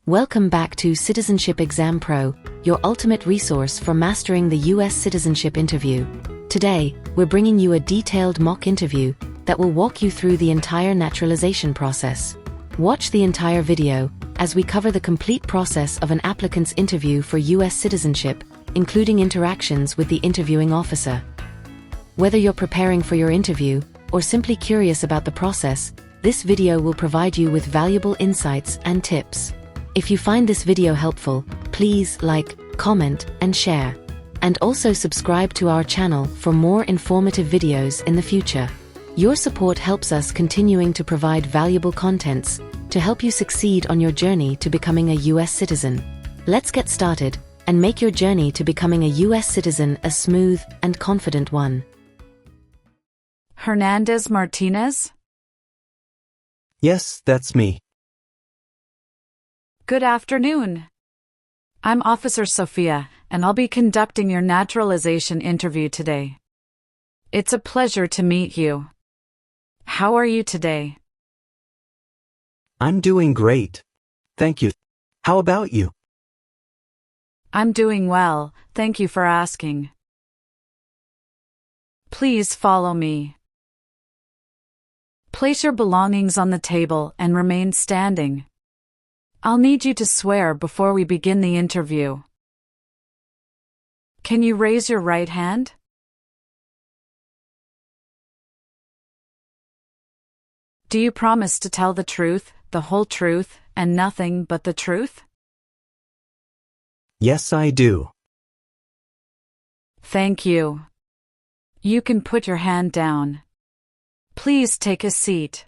Welcome back to Citizenship Exam Pro, your ultimate resource for mastering the US Citizenship Interview. Today, we're bringing you a detailed mock interview that will walk you through the entire naturalization process. Watch the entire video as we cover the complete process of an applicant's interview for US citizenship, including interactions with the interviewing officer. Whether you're preparing for your interview or simply curious about the process, this video will provide you with valuable insights and tips. If you find this video helpful, please like, comment, and share. And also subscribe to our channel for more informative videos in the future. Your support helps us continuing to provide valuable contents to help you succeed on your journey to becoming a US citizen. Let's get started and make your journey to becoming a US citizen a smooth and confident one. Hernandez Martinez? Yes, that's me. Good afternoon. I'm Officer Sophia, and I'll be conducting your naturalization interview today. It's a pleasure to meet you. How are you today? I'm doing great. Thank you. How about you? I'm doing well, thank you for asking. Please follow me. Place your belongings on the table and remain standing. I'll need you to swear before we begin the interview. Can you raise your right hand? Do you promise to tell the truth, the whole truth, and nothing but the truth? Yes, I do. Thank you. You can put your hand down. Please take a seat.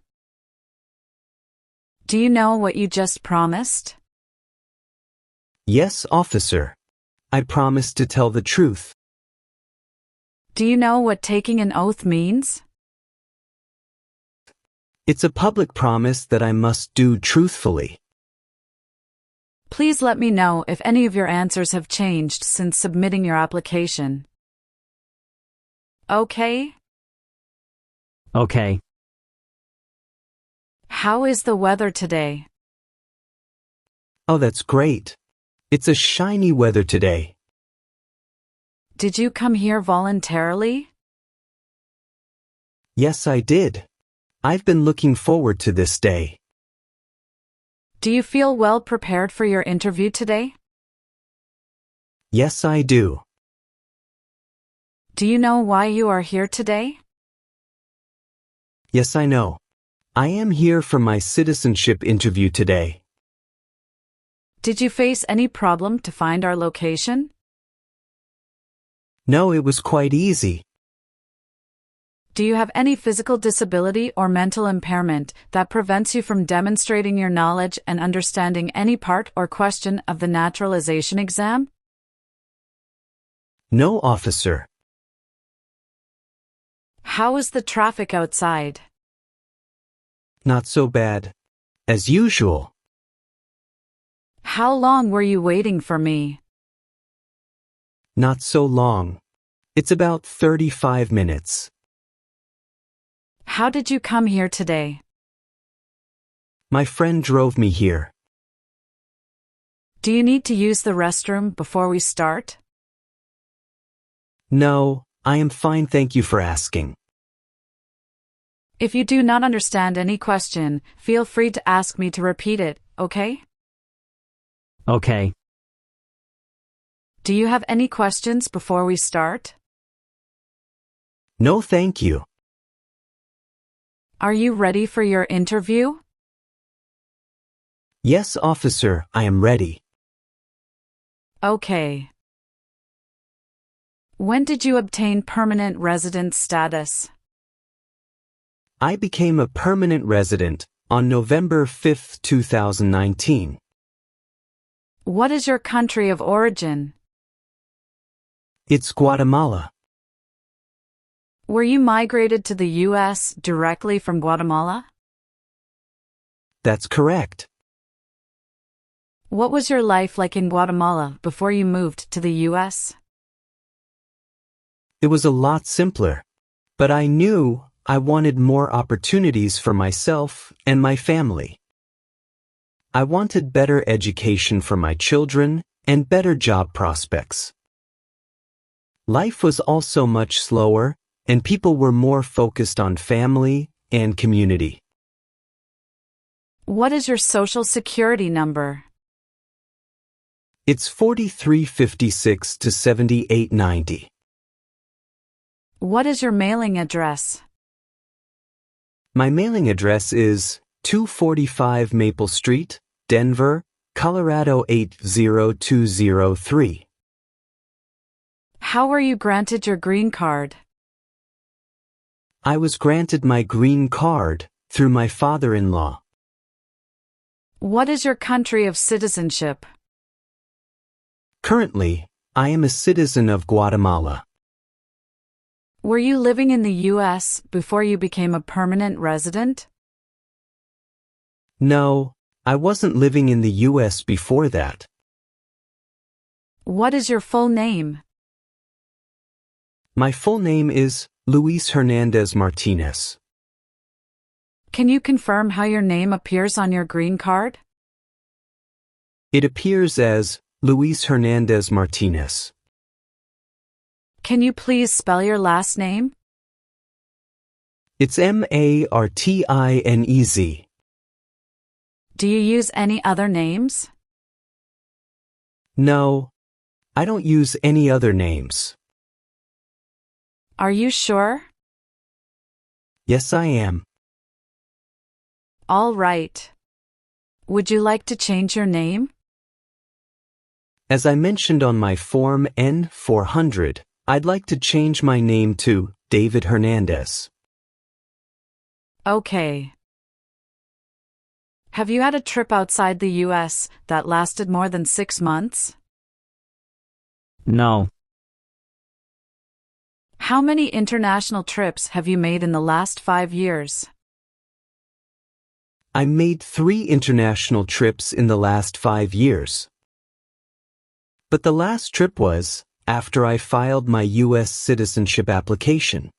Do you know what you just promised? Yes, officer. I promise to tell the truth. Do you know what taking an oath means? It's a public promise that I must do truthfully. Please let me know if any of your answers have changed since submitting your application. Okay? Okay. How is the weather today? Oh, that's great. It's a shiny weather today. Did you come here voluntarily? Yes, I did. I've been looking forward to this day. Do you feel well prepared for your interview today? Yes, I do. Do you know why you are here today? Yes, I know. I am here for my citizenship interview today. Did you face any problem to find our location? No, it was quite easy. Do you have any physical disability or mental impairment that prevents you from demonstrating your knowledge and understanding any part or question of the naturalization exam? No, officer. How is the traffic outside? Not so bad. As usual. How long were you waiting for me? Not so long. It's about 35 minutes. How did you come here today? My friend drove me here. Do you need to use the restroom before we start? No, I am fine, thank you for asking. If you do not understand any question, feel free to ask me to repeat it, okay? Okay. Do you have any questions before we start? No, thank you. Are you ready for your interview? Yes, officer, I am ready. Okay. When did you obtain permanent resident status? I became a permanent resident on November 5, 2019. What is your country of origin? It's Guatemala. Were you migrated to the US directly from Guatemala? That's correct. What was your life like in Guatemala before you moved to the US? It was a lot simpler, but I knew I wanted more opportunities for myself and my family. I wanted better education for my children and better job prospects. Life was also much slower, and people were more focused on family and community. What is your social security number? It's 4356 to 7890. What is your mailing address? My mailing address is 245 Maple Street, Denver, Colorado 80203. How were you granted your green card? I was granted my green card through my father-in-law. What is your country of citizenship? Currently, I am a citizen of Guatemala. Were you living in the U.S. before you became a permanent resident? No, I wasn't living in the U.S. before that. What is your full name? My full name is Luis Hernandez Martinez. Can you confirm how your name appears on your green card? It appears as Luis Hernandez Martinez. Can you please spell your last name? It's Martinez. Do you use any other names? No, I don't use any other names. Are you sure? Yes, I am. All right. Would you like to change your name? As I mentioned on my Form N400, I'd like to change my name to David Hernandez. Okay. Have you had a trip outside the U.S. that lasted more than 6 months? No. How many international trips have you made in the last 5 years? I made 3 international trips in the last 5 years. But the last trip was after I filed my US citizenship application.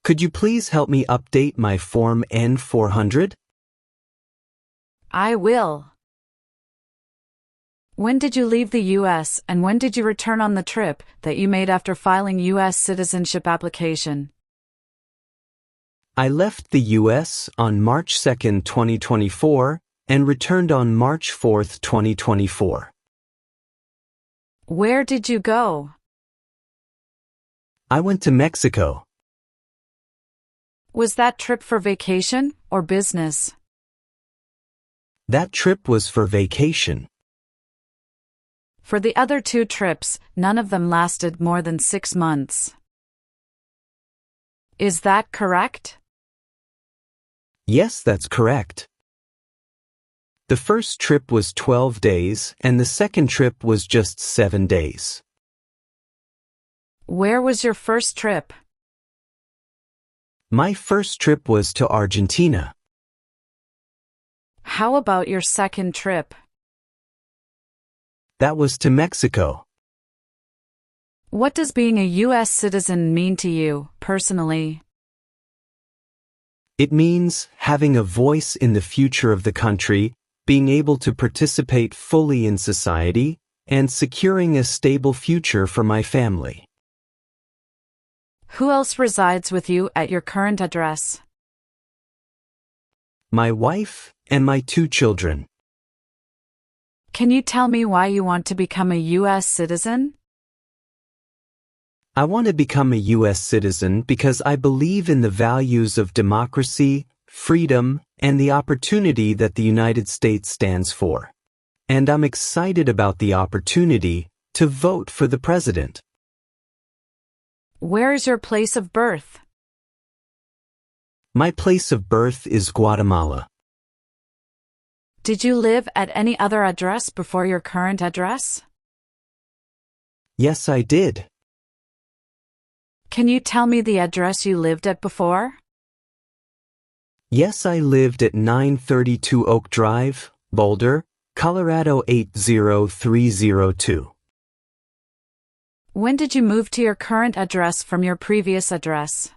Could you please help me update my Form N400? I will. When did you leave the U.S. and when did you return on the trip that you made after filing U.S. citizenship application? I left the U.S. on March 2, 2024, and returned on March 4, 2024. Where did you go? I went to Mexico. Was that trip for vacation or business? That trip was for vacation. For the other 2 trips, none of them lasted more than 6 months. Is that correct? Yes, that's correct. The first trip was 12 days, and the second trip was just 7 days. Where was your first trip? My first trip was to Argentina. How about your second trip? That was to Mexico. What does being a U.S. citizen mean to you, personally? It means having a voice in the future of the country, being able to participate fully in society, and securing a stable future for my family. Who else resides with you at your current address? My wife and my 2 children. Can you tell me why you want to become a U.S. citizen? I want to become a U.S. citizen because I believe in the values of democracy, freedom, and the opportunity that the United States stands for. And I'm excited about the opportunity to vote for the president. Where is your place of birth? My place of birth is Guatemala. Did you live at any other address before your current address? Yes, I did. Can you tell me the address you lived at before? Yes, I lived at 932 Oak Drive, Boulder, Colorado 80302. When did you move to your current address from your previous address?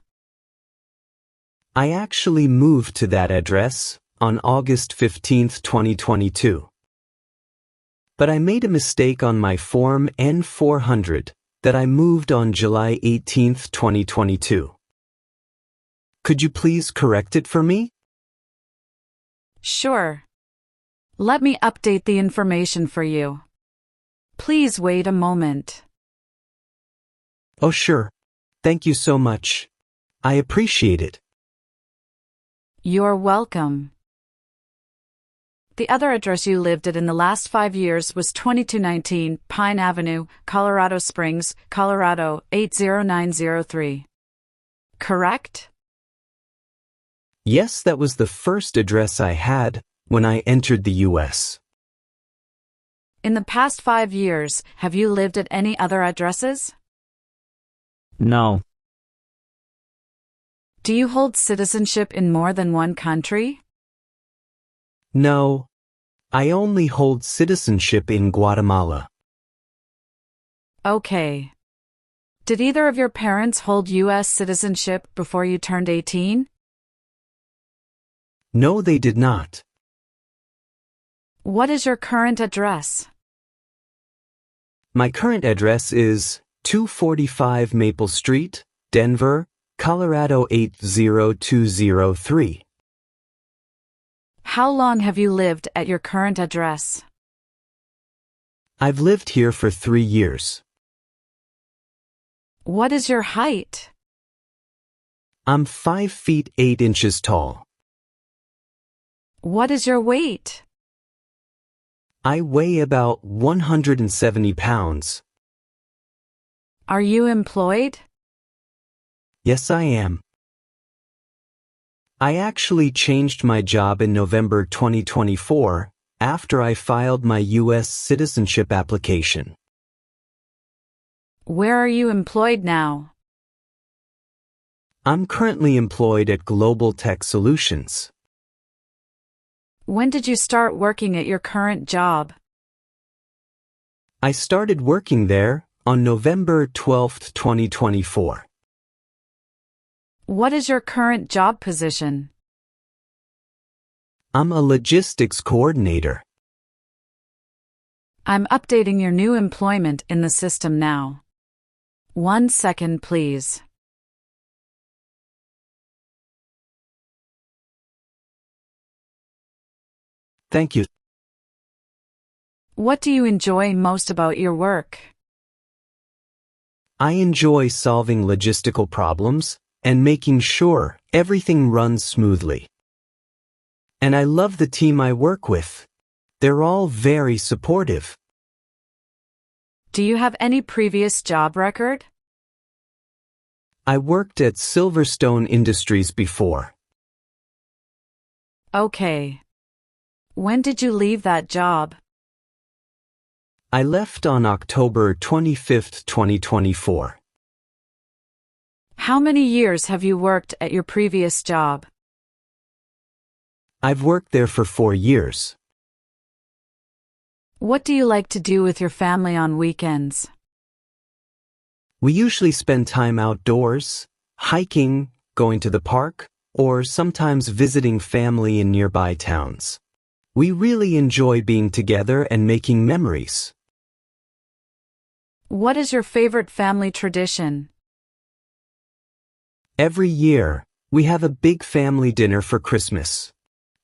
I actually moved to that address on August 15, 2022. But I made a mistake on my Form N400 that I moved on July 18, 2022. Could you please correct it for me? Sure. Let me update the information for you. Please wait a moment. Oh, sure. Thank you so much. I appreciate it. You're welcome. The other address you lived at in the last 5 years was 2219 Pine Avenue, Colorado Springs, Colorado 80903. Correct? Yes, that was the first address I had when I entered the U.S. In the past 5 years, have you lived at any other addresses? No. Do you hold citizenship in more than one country? No. I only hold citizenship in Guatemala. Okay. Did either of your parents hold U.S. citizenship before you turned 18? No, they did not. What is your current address? My current address is 245 Maple Street, Denver, Colorado 80203. How long have you lived at your current address? I've lived here for 3 years. What is your height? I'm 5 feet 8 inches tall. What is your weight? I weigh about 170 pounds. Are you employed? Yes, I am. I actually changed my job in November 2024 after I filed my U.S. citizenship application. Where are you employed now? I'm currently employed at Global Tech Solutions. When did you start working at your current job? I started working there on November 12, 2024. What is your current job position? I'm a logistics coordinator. I'm updating your new employment in the system now. 1 second, please. Thank you. What do you enjoy most about your work? I enjoy solving logistical problems and making sure everything runs smoothly. And I love the team I work with. They're all very supportive. Do you have any previous job record? I worked at Silverstone Industries before. Okay. When did you leave that job? I left on October 25, 2024. How many years have you worked at your previous job? I've worked there for 4 years. What do you like to do with your family on weekends? We usually spend time outdoors, hiking, going to the park, or sometimes visiting family in nearby towns. We really enjoy being together and making memories. What is your favorite family tradition? Every year, we have a big family dinner for Christmas.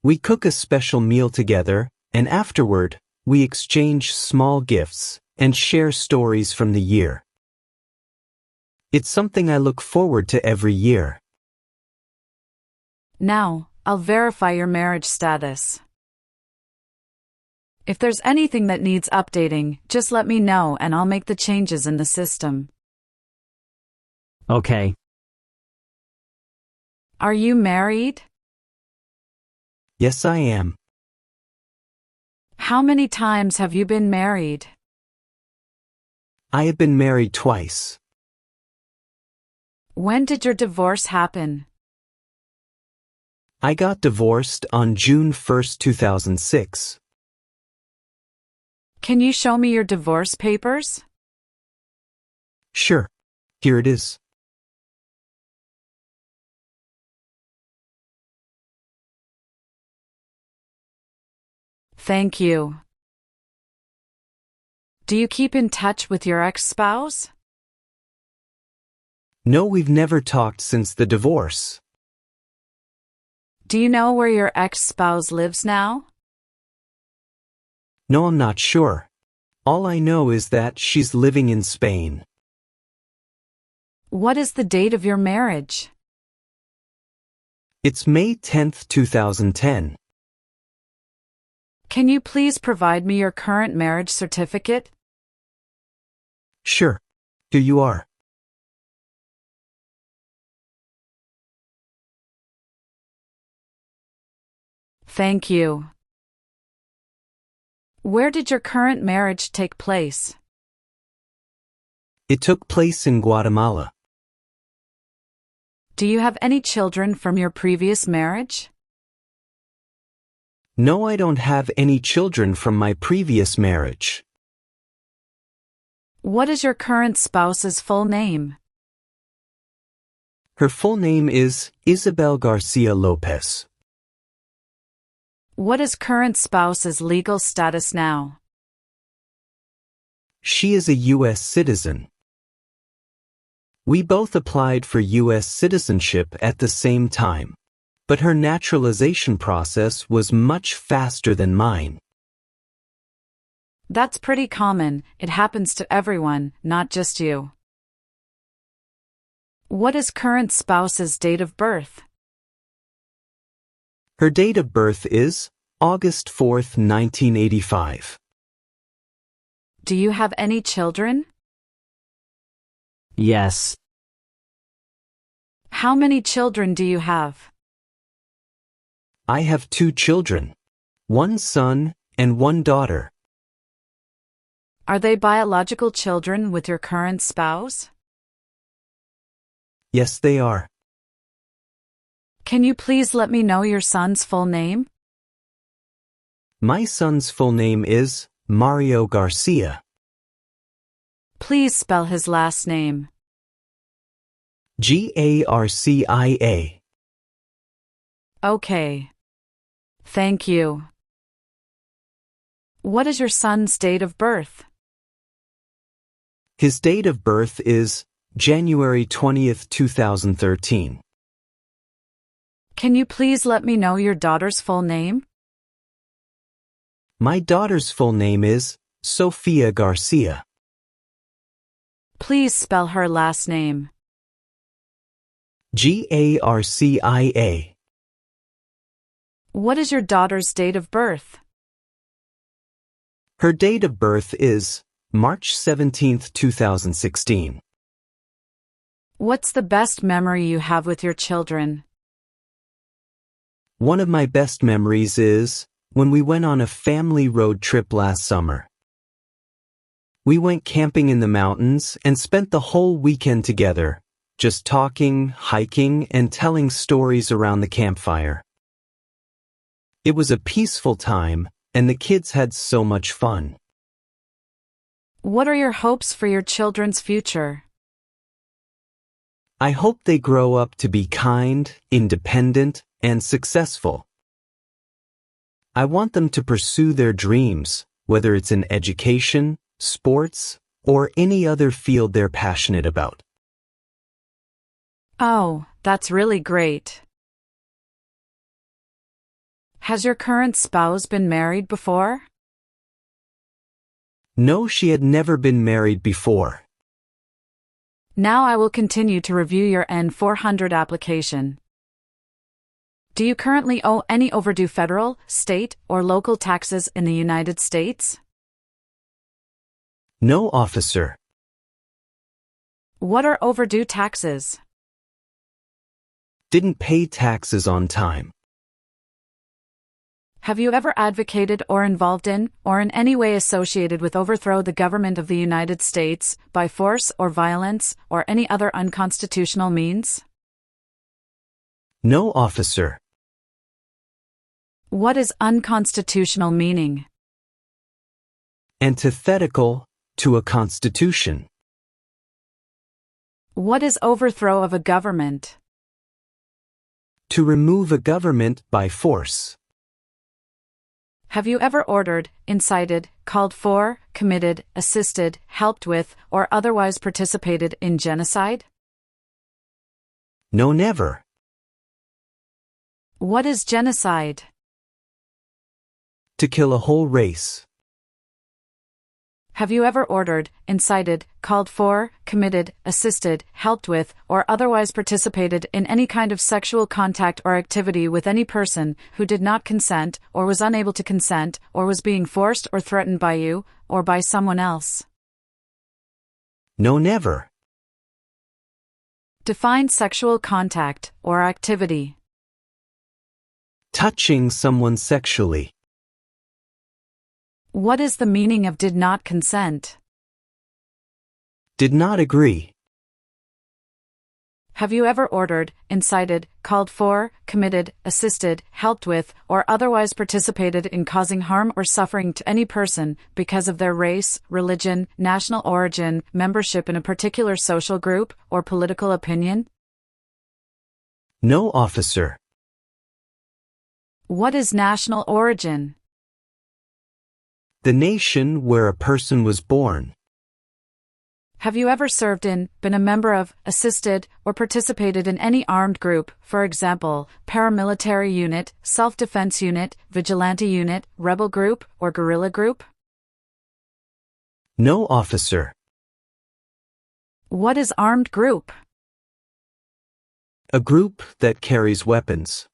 We cook a special meal together, and afterward, we exchange small gifts and share stories from the year. It's something I look forward to every year. Now, I'll verify your marriage status. If there's anything that needs updating, just let me know and I'll make the changes in the system. Okay. Are you married? Yes, I am. How many times have you been married? I have been married twice. When did your divorce happen? I got divorced on June 1, 2006. Can you show me your divorce papers? Sure. Here it is. Thank you. Do you keep in touch with your ex-spouse? No, we've never talked since the divorce. Do you know where your ex-spouse lives now? No, I'm not sure. All I know is that she's living in Spain. What is the date of your marriage? It's May 10th, 2010. Can you please provide me your current marriage certificate? Sure. Here you are. Thank you. Where did your current marriage take place? It took place in Guatemala. Do you have any children from your previous marriage? No, I don't have any children from my previous marriage. What is your current spouse's full name? Her full name is Isabel Garcia Lopez. What is current spouse's legal status now? She is a US citizen. We both applied for US citizenship at the same time, but her naturalization process was much faster than mine. That's pretty common. It happens to everyone, not just you. What is current spouse's date of birth? Her date of birth is August 4th, 1985. Do you have any children? Yes. How many children do you have? I have 2 children, 1 son and 1 daughter. Are they biological children with your current spouse? Yes, they are. Can you please let me know your son's full name? My son's full name is Mario Garcia. Please spell his last name. Garcia. Okay. Thank you. What is your son's date of birth? His date of birth is January 20th, 2013. Can you please let me know your daughter's full name? My daughter's full name is Sofia Garcia. Please spell her last name. Garcia. What is your daughter's date of birth? Her date of birth is March 17th, 2016. What's the best memory you have with your children? One of my best memories is when we went on a family road trip last summer. We went camping in the mountains and spent the whole weekend together, just talking, hiking, and telling stories around the campfire. It was a peaceful time, and the kids had so much fun. What are your hopes for your children's future? I hope they grow up to be kind, independent, and successful. I want them to pursue their dreams, whether it's in education, sports, or any other field they're passionate about. Oh, that's really great. Has your current spouse been married before? No, she had never been married before. Now I will continue to review your N400 application. Do you currently owe any overdue federal, state, or local taxes in the United States? No, officer. What are overdue taxes? Didn't pay taxes on time. Have you ever advocated or involved in, or in any way associated with overthrow the government of the United States, by force or violence, or any other unconstitutional means? No, officer. What is unconstitutional meaning? Antithetical to a constitution. What is overthrow of a government? To remove a government by force. Have you ever ordered, incited, called for, committed, assisted, helped with, or otherwise participated in genocide? No, never. What is genocide? To kill a whole race. Have you ever ordered, incited, called for, committed, assisted, helped with, or otherwise participated in any kind of sexual contact or activity with any person who did not consent, or was unable to consent, or was being forced or threatened by you, or by someone else? No, never. Define sexual contact or activity. Touching someone sexually. What is the meaning of did not consent? Did not agree. Have you ever ordered, incited, called for, committed, assisted, helped with, or otherwise participated in causing harm or suffering to any person because of their race, religion, national origin, membership in a particular social group, or political opinion? No, officer. What is national origin? The nation where a person was born. Have you ever served in, been a member of, assisted, or participated in any armed group, for example, paramilitary unit, self-defense unit, vigilante unit, rebel group, or guerrilla group? No, officer. What is armed group? A group that carries weapons.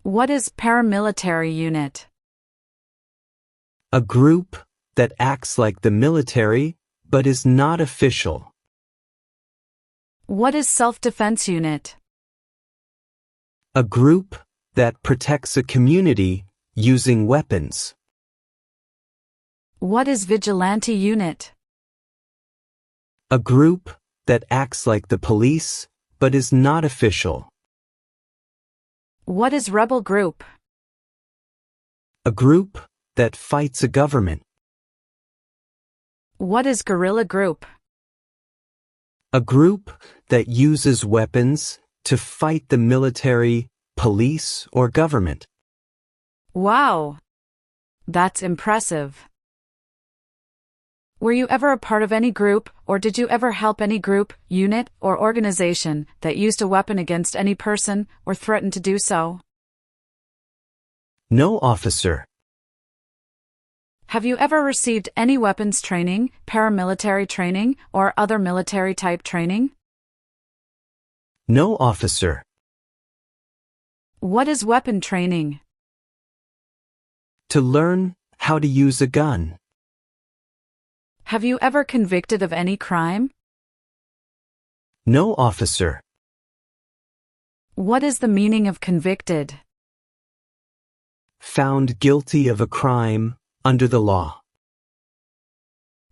What is paramilitary unit? A group that acts like the military, but is not official. What is self-defense unit? A group that protects a community using weapons. What is vigilante unit? A group that acts like the police, but is not official. What is rebel group? A group that fights a government. What is guerrilla group? A group that uses weapons to fight the military, police, or government. Wow! That's impressive. Were you ever a part of any group, or did you ever help any group, unit, or organization that used a weapon against any person, or threatened to do so? No, officer. Have you ever received any weapons training, paramilitary training, or other military-type training? No, officer. What is weapon training? To learn how to use a gun. Have you ever convicted of any crime? No, officer. What is the meaning of convicted? Found guilty of a crime under the law.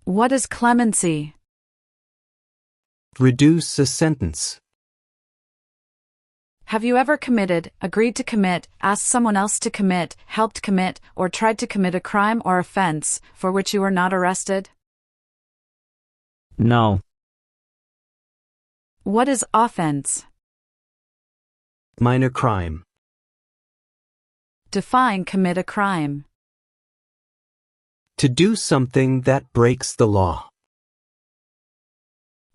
What is clemency? Reduce a sentence. Have you ever committed, agreed to commit, asked someone else to commit, helped commit, or tried to commit a crime or offense for which you were not arrested? No. What is offense? Minor crime. Define commit a crime. To do something that breaks the law.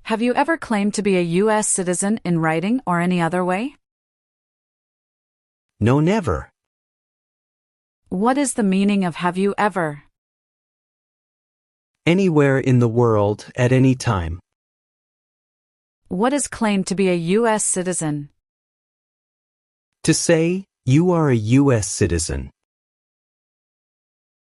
Have you ever claimed to be a US citizen in writing or any other way? No, never. What is the meaning of have you ever? Anywhere in the world at any time. What is claimed to be a US citizen? To say, you are a US citizen.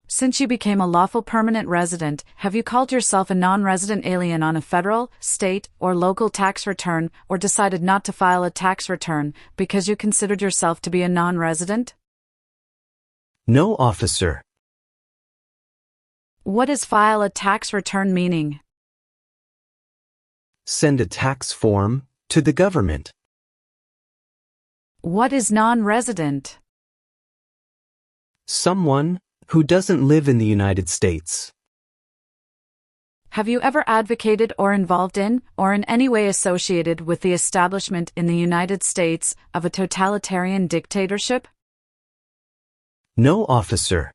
Since you became a lawful permanent resident, have you called yourself a non-resident alien on a federal, state, or local tax return, or decided not to file a tax return because you considered yourself to be a non-resident? No, officer. What is file a tax return meaning? Send a tax form to the government. What is non-resident? Someone who doesn't live in the United States. Have you ever advocated or involved in, or in any way associated with the establishment in the United States of a totalitarian dictatorship? No, officer.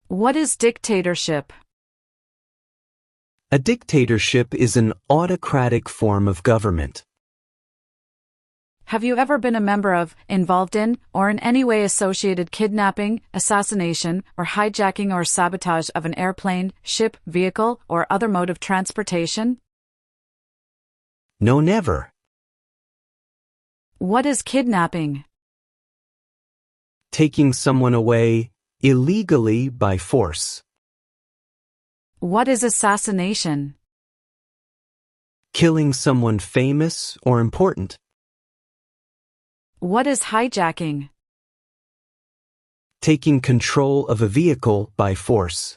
What is dictatorship? A dictatorship is an autocratic form of government. Have you ever been a member of, involved in, or in any way associated kidnapping, assassination, or hijacking or sabotage of an airplane, ship, vehicle, or other mode of transportation? No, never. What is kidnapping? Taking someone away illegally by force. What is assassination? Killing someone famous or important. What is hijacking? Taking control of a vehicle by force.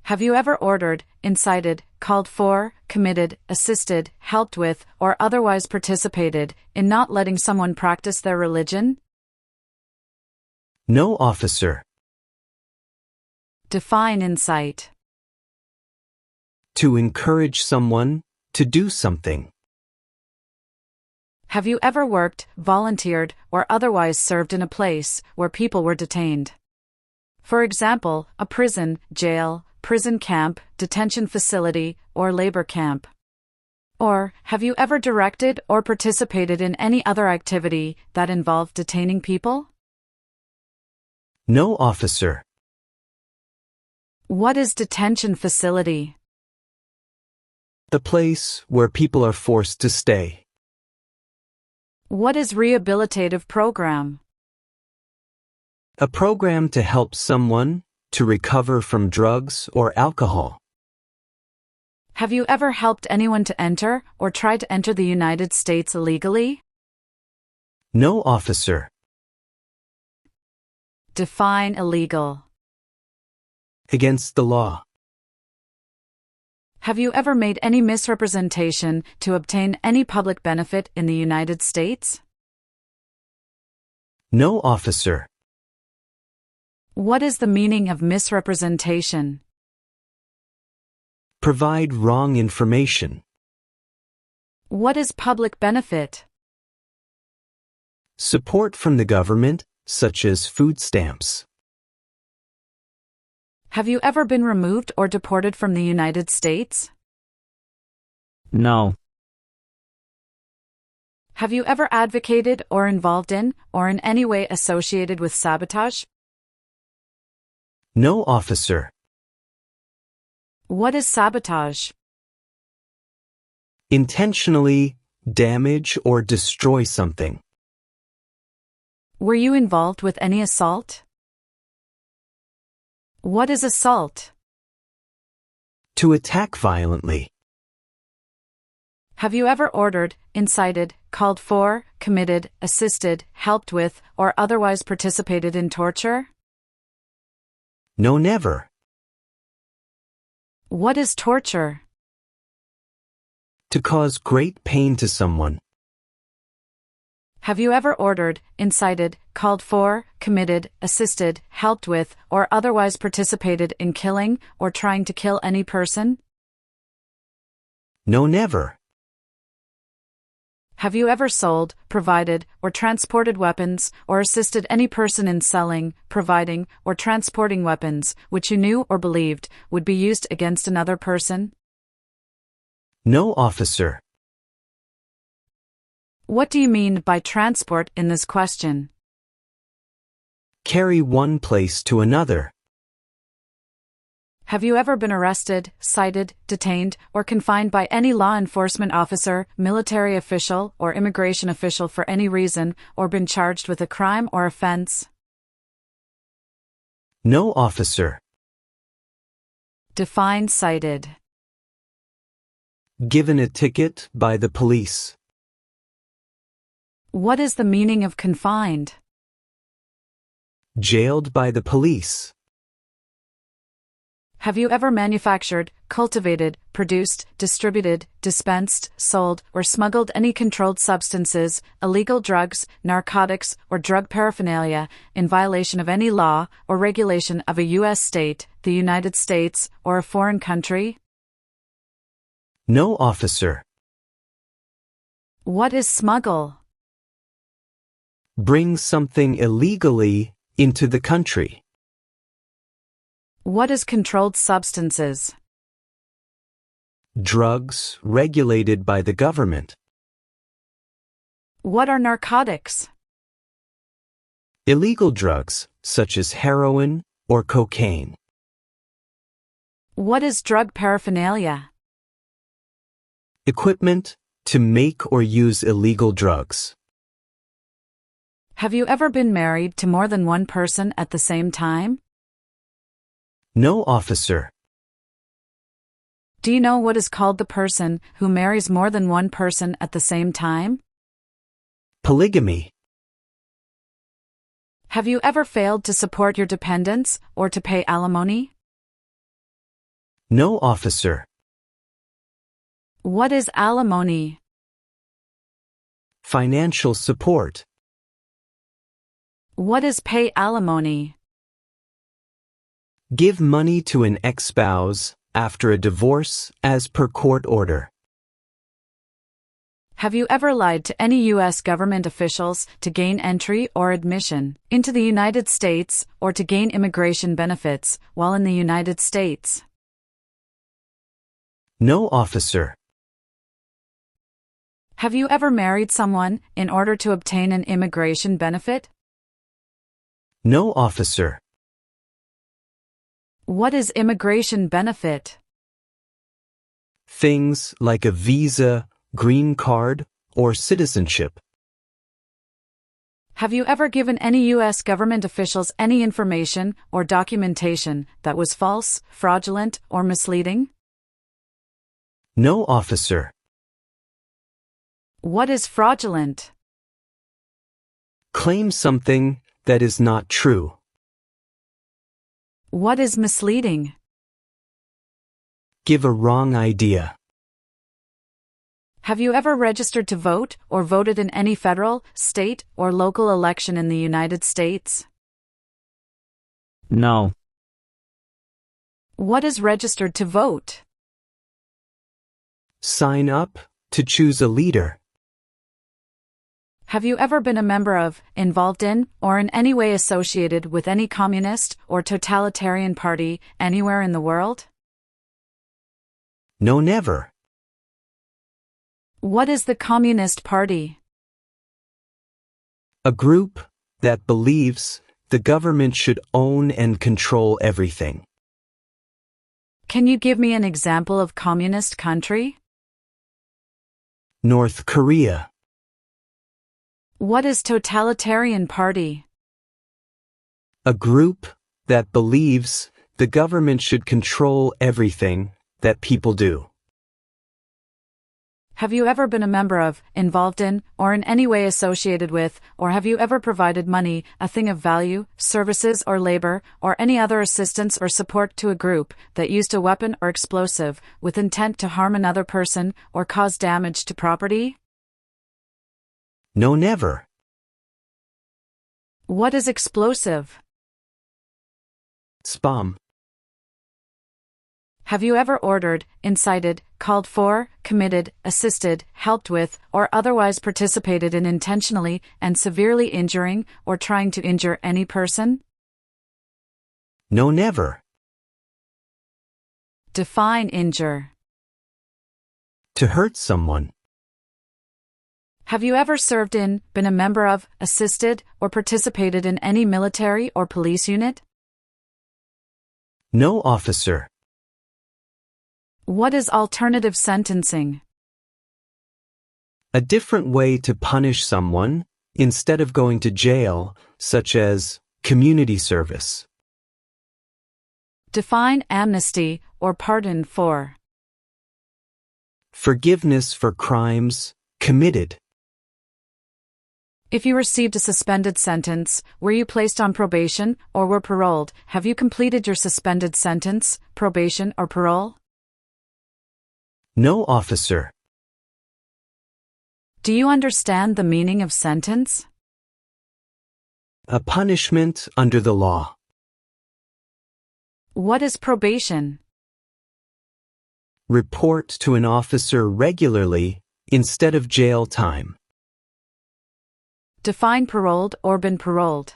Have you ever ordered, incited, called for, committed, assisted, helped with, or otherwise participated in not letting someone practice their religion? No, officer. Define incite. To encourage someone to do something. Have you ever worked, volunteered, or otherwise served in a place where people were detained? For example, a prison, jail, prison camp, detention facility, or labor camp. Or, have you ever directed or participated in any other activity that involved detaining people? No, officer. What is detention facility? The place where people are forced to stay. What is rehabilitative program? A program to help someone to recover from drugs or alcohol. Have you ever helped anyone to enter or try to enter the United States illegally? No, officer. Define illegal. Against the law. Have you ever made any misrepresentation to obtain any public benefit in the United States? No, officer. What is the meaning of misrepresentation? Provide wrong information. What is public benefit? Support from the government, such as food stamps. Have you ever been removed or deported from the United States? No. Have you ever advocated or involved in, or in any way associated with sabotage? No, officer. What is sabotage? Intentionally damage or destroy something. Were you involved with any assault? What is assault? To attack violently. Have you ever ordered, incited, called for, committed, assisted, helped with, or otherwise participated in torture? No, never. What is torture? To cause great pain to someone. Have you ever ordered, incited, called for, committed, assisted, helped with, or otherwise participated in killing or trying to kill any person? No, never. Have you ever sold, provided, or transported weapons, or assisted any person in selling, providing, or transporting weapons, which you knew or believed would be used against another person? No, officer. What do you mean by transport in this question? Carry one place to another. Have you ever been arrested, cited, detained, or confined by any law enforcement officer, military official, or immigration official for any reason, or been charged with a crime or offense? No, officer. Define cited. Given a ticket by the police. What is the meaning of confined? Jailed by the police. Have you ever manufactured, cultivated, produced, distributed, dispensed, sold, or smuggled any controlled substances, illegal drugs, narcotics, or drug paraphernalia in violation of any law or regulation of a U.S. state, the United States, or a foreign country? No, officer. What is smuggle? Bring something illegally into the country. What is controlled substances? Drugs regulated by the government. What are narcotics? Illegal drugs, such as heroin or cocaine. What is drug paraphernalia? Equipment to make or use illegal drugs. Have you ever been married to more than one person at the same time? No, officer. Do you know what is called the person who marries more than one person at the same time? Polygamy. Have you ever failed to support your dependents or to pay alimony? No, officer. What is alimony? Financial support. What is pay alimony? Give money to an ex-spouse after a divorce as per court order. Have you ever lied to any U.S. government officials to gain entry or admission into the United States or to gain immigration benefits while in the United States? No, officer. Have you ever married someone in order to obtain an immigration benefit? No, officer. What is immigration benefit? Things like a visa, green card, or citizenship. Have you ever given any U.S. government officials any information or documentation that was false, fraudulent, or misleading? No, officer. What is fraudulent? Claim something that is not true. What is misleading? Give a wrong idea. Have you ever registered to vote or voted in any federal, state, or local election in the United States? No. What is registered to vote? Sign up to choose a leader. Have you ever been a member of, involved in, or in any way associated with any communist or totalitarian party anywhere in the world? No, never. What is the Communist Party? A group that believes the government should own and control everything. Can you give me an example of communist country? North Korea. What is totalitarian party? A group that believes the government should control everything that people do. Have you ever been a member of, involved in, or in any way associated with, or have you ever provided money, a thing of value, services or labor, or any other assistance or support to a group that used a weapon or explosive with intent to harm another person or cause damage to property? No, never. What is explosive? Spam. Have you ever ordered, incited, called for, committed, assisted, helped with, or otherwise participated in intentionally and severely injuring or trying to injure any person? No, never. Define injure. To hurt someone. Have you ever served in, been a member of, assisted, or participated in any military or police unit? No, officer. What is alternative sentencing? A different way to punish someone instead of going to jail, such as community service. Define amnesty or pardon for. Forgiveness for crimes committed. If you received a suspended sentence, were you placed on probation or were paroled? Have you completed your suspended sentence, probation, or parole? No, officer. Do you understand the meaning of sentence? A punishment under the law. What is probation? Report to an officer regularly instead of jail time. Define paroled or been paroled.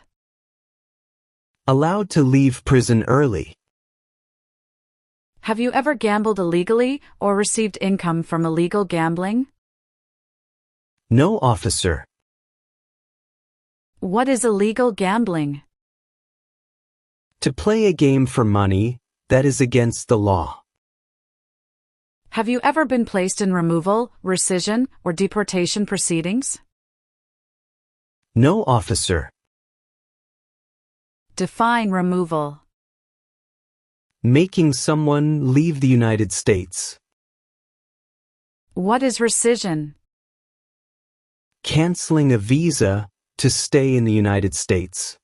Allowed to leave prison early. Have you ever gambled illegally or received income from illegal gambling? No, officer. What is illegal gambling? To play a game for money that is against the law. Have you ever been placed in removal, rescission, or deportation proceedings? No, officer. Define removal. Making someone leave the United States. What is rescission? Canceling a visa to stay in the United States.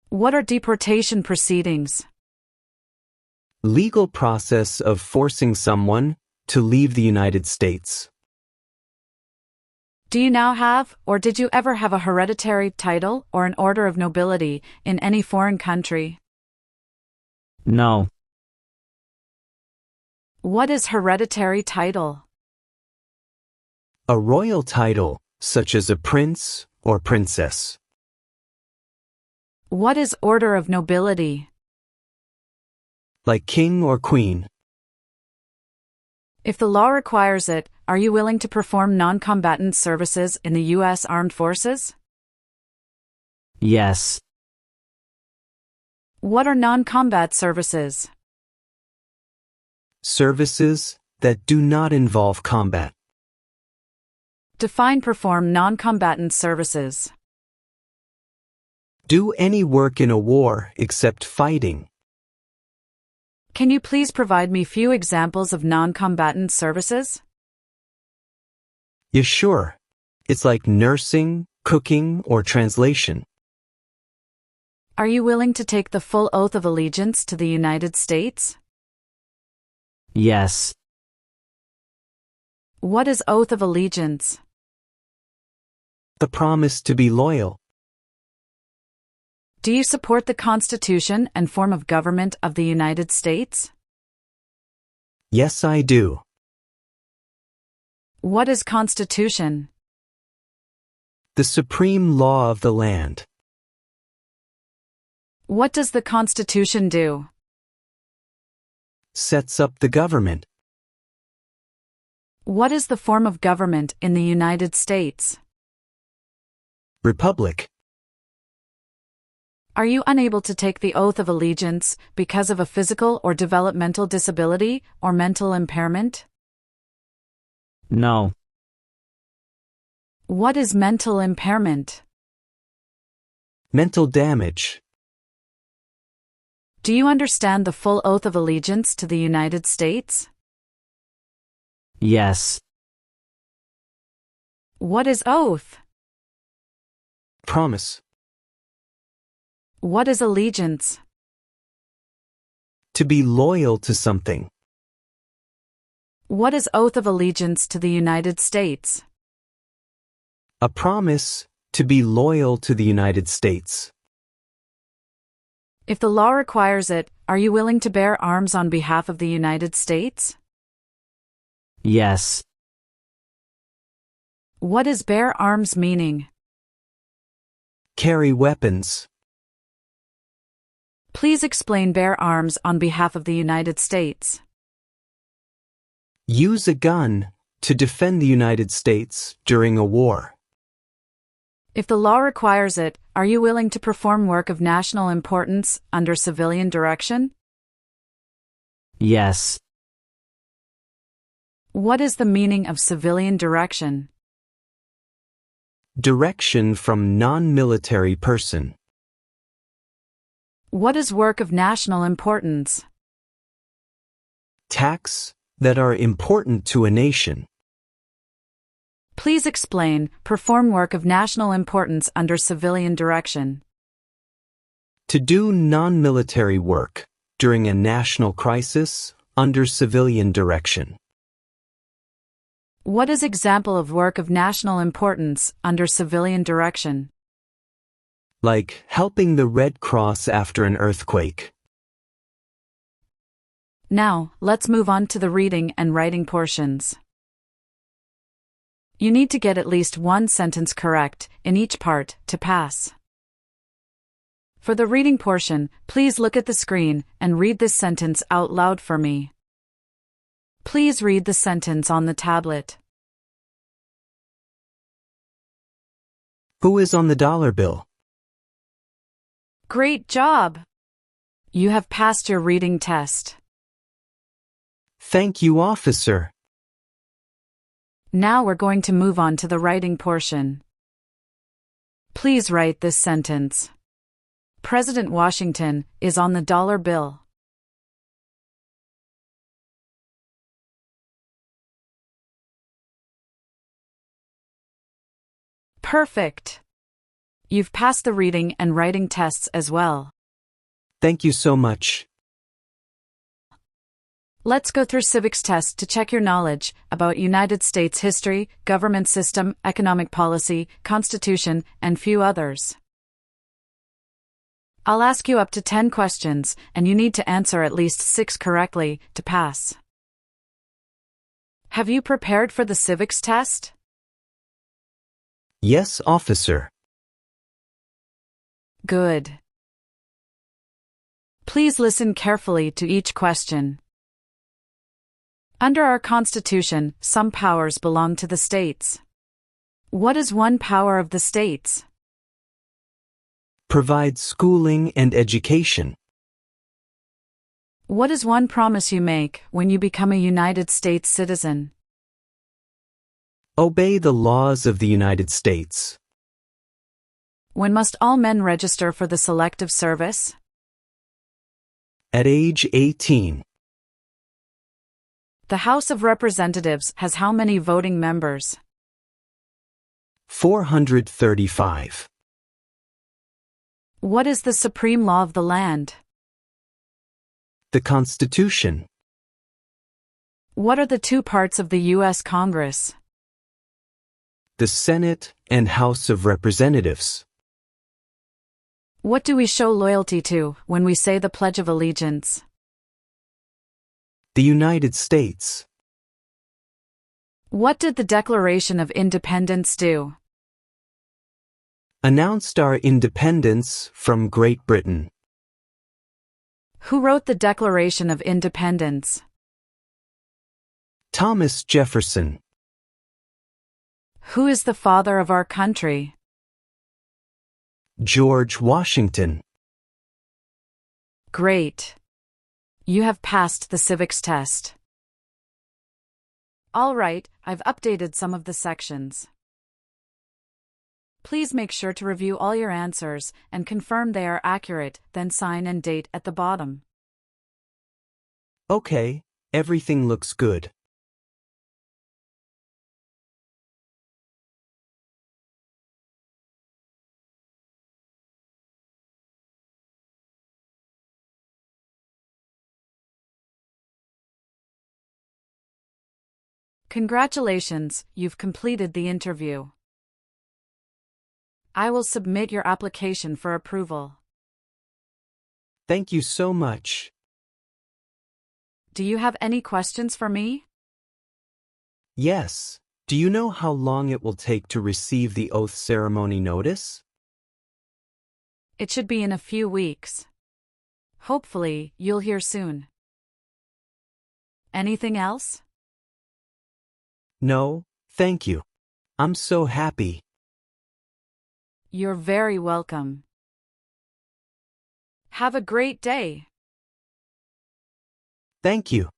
What are deportation proceedings? Legal process of forcing someone to leave the United States. Do you now have, or did you ever have a hereditary title or an order of nobility in any foreign country? No. What is hereditary title? A royal title, such as a prince or princess. What is order of nobility? Like king or queen. If the law requires it, are you willing to perform non-combatant services in the U.S. Armed Forces? Yes. What are non-combat services? Services that do not involve combat. Define perform non-combatant services. Do any work in a war except fighting. Can you please provide me few examples of non-combatant services? Yeah, sure. It's like nursing, cooking, or translation. Are you willing to take the full oath of allegiance to the United States? Yes. What is oath of allegiance? The promise to be loyal. Do you support the Constitution and form of government of the United States? Yes, I do. What is Constitution? The supreme law of the land. What does the Constitution do? Sets up the government. What is the form of government in the United States? Republic. Are you unable to take the oath of allegiance because of a physical or developmental disability or mental impairment? No. What is mental impairment? Mental damage. Do you understand the full oath of allegiance to the United States? Yes. What is oath? Promise. What is allegiance? To be loyal to something. What is oath of allegiance to the United States? A promise to be loyal to the United States. If the law requires it, are you willing to bear arms on behalf of the United States? Yes. What is bear arms meaning? Carry weapons. Please explain bear arms on behalf of the United States. Use a gun to defend the United States during a war. If the law requires it, are you willing to perform work of national importance under civilian direction? Yes. What is the meaning of civilian direction? Direction from non-military person. What is work of national importance? Tasks that are important to a nation. Please explain, perform work of national importance under civilian direction. To do non-military work during a national crisis under civilian direction. What is example of work of national importance under civilian direction? Like helping the Red Cross after an earthquake. Now, let's move on to the reading and writing portions. You need to get at least one sentence correct in each part to pass. For the reading portion, please look at the screen and read this sentence out loud for me. Please read the sentence on the tablet. Who is on the dollar bill? Great job! You have passed your reading test. Thank you, officer. Now we're going to move on to the writing portion. Please write this sentence. President Washington is on the dollar bill. Perfect! You've passed the reading and writing tests as well. Thank you so much. Let's go through civics test to check your knowledge about United States history, government system, economic policy, constitution, and few others. I'll ask you up to 10 questions, and you need to answer at least 6 correctly to pass. Have you prepared for the civics test? Yes, officer. Good. Please listen carefully to each question. Under our Constitution, some powers belong to the states. What is one power of the states? Provide schooling and education. What is one promise you make when you become a United States citizen? Obey the laws of the United States. When must all men register for the Selective Service? At age 18. The House of Representatives has how many voting members? 435. What is the supreme law of the land? The Constitution. What are the 2 parts of the U.S. Congress? The Senate and House of Representatives. What do we show loyalty to when we say the Pledge of Allegiance? The United States. What did the Declaration of Independence do? Announced our independence from Great Britain. Who wrote the Declaration of Independence? Thomas Jefferson. Who is the father of our country? George Washington. Great. You have passed the civics test. All right, I've updated some of the sections. Please make sure to review all your answers and confirm they are accurate, then sign and date at the bottom. Okay, everything looks good. Congratulations, you've completed the interview. I will submit your application for approval. Thank you so much. Do you have any questions for me? Yes. Do you know how long it will take to receive the oath ceremony notice? It should be in a few weeks. Hopefully, you'll hear soon. Anything else? No, thank you. I'm so happy. You're very welcome. Have a great day. Thank you.